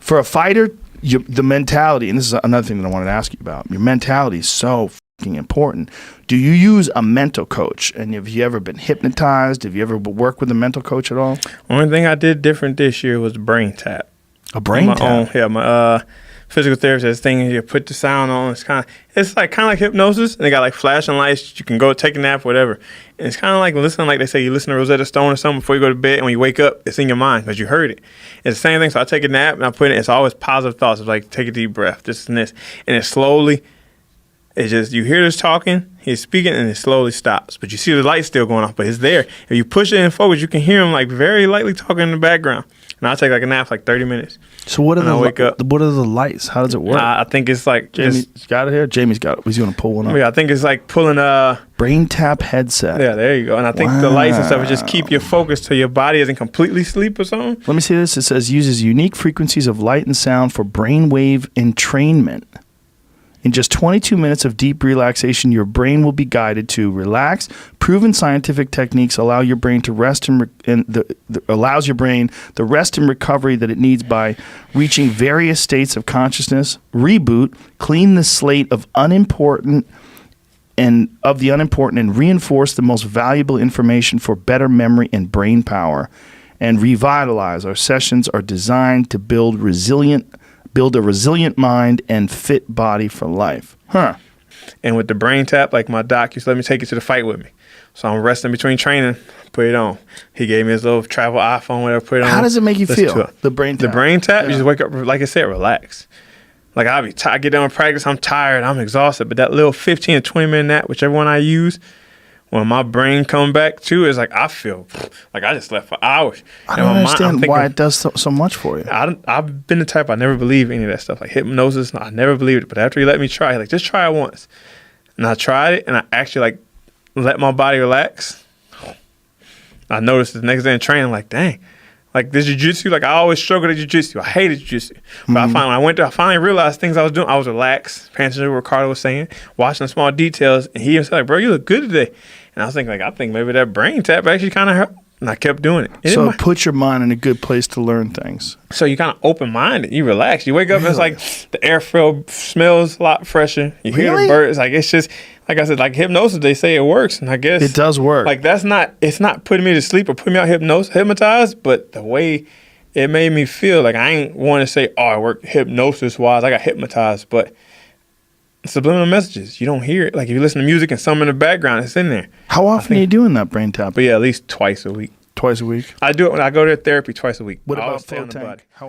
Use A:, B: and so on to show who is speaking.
A: For a fighter, the mentality, and this is another thing that I wanted to ask you about. Your mentality is so fucking important. Do you use a mental coach? And have you ever been hypnotized? Have you ever worked with a mental coach at all?
B: Only thing I did different this year was BrainTap.
A: A BrainTap?
B: Yeah, my physical therapist thing. You put the sound on. It's like kind of like hypnosis. And they got like flashing lights. You can go take a nap, whatever. And it's kind of like listening, like they say, you listen to Rosetta Stone or something before you go to bed. And when you wake up, it's in your mind because you heard it. It's the same thing. So I take a nap and I put it. It's always positive thoughts. It's like take a deep breath, this and this, and it slowly. It's just you hear this talking, he's speaking, and it slowly stops. But you see the light still going off, but it's there. If you push it in focus, you can hear him like very lightly talking in the background. And I'll take like a nap, like 30 minutes.
A: So what are
B: wake up.
A: What are the lights? How does it work?
B: I think it's like
A: Jamie's got it here. Jamie's got it. He's gonna pull one up.
B: Yeah, I think it's like pulling a
A: BrainTap headset.
B: Yeah, there you go. And I think the lights and stuff just keep your focus till your body isn't completely asleep or something.
A: Let me see this. It says uses unique frequencies of light and sound for brainwave entrainment. In just 22 minutes of deep relaxation, your brain will be guided to relax. Proven scientific techniques allow your brain to rest allows your brain the rest and recovery that it needs by reaching various states of consciousness. Reboot, clean the slate of the unimportant and reinforce the most valuable information for better memory and brain power. And revitalize. Our sessions are designed to build a resilient mind and fit body for life.
B: And with the BrainTap, like my doc used to let me take it to the fight with me. So I'm resting between training, put it on. He gave me his little travel iPhone, whatever, put it on.
A: How does it make you feel, the BrainTap?
B: The BrainTap, you just wake up, like I said, relax. Like I get done with practice, I'm tired, I'm exhausted, but that little 15 to 20 minute nap, whichever one I use, when my brain come back to it's like I feel like I just slept for hours.
A: I don't understand why it does so much for you.
B: I've been the type, I never believe any of that stuff. Like hypnosis, I never believed it. But after he let me try, like just try it once. And I tried it and I actually like let my body relax. I noticed the next day in training, like, dang. Like this jiu-jitsu, like I always struggled at jiu-jitsu. I hated jiu-jitsu. But when I went there, I finally realized things I was doing. I was relaxed, paying attention to what Ricardo was saying, watching the small details. And he was like, bro, you look good today. And I was thinking, like, I think maybe that BrainTap actually kind of helped. And I kept doing it.
A: So it puts your mind in a good place to learn things.
B: So you kind of open-minded. You relax. You wake up and it's like the air smells a lot fresher. You hear the birds. Like it's just, like I said, like hypnosis, they say it works. And I guess
A: it does work.
B: Like it's not putting me to sleep or putting me out hypnotized, but the way it made me feel, like I ain't want to say, oh, I work hypnosis-wise. I got hypnotized, but subliminal messages. You don't hear it. Like if you listen to music and some in the background, it's in there.
A: How often are you doing that BrainTap?
B: But yeah, at least twice a week.
A: Twice a week?
B: I do it when I go to therapy twice a week.
A: What about full tank?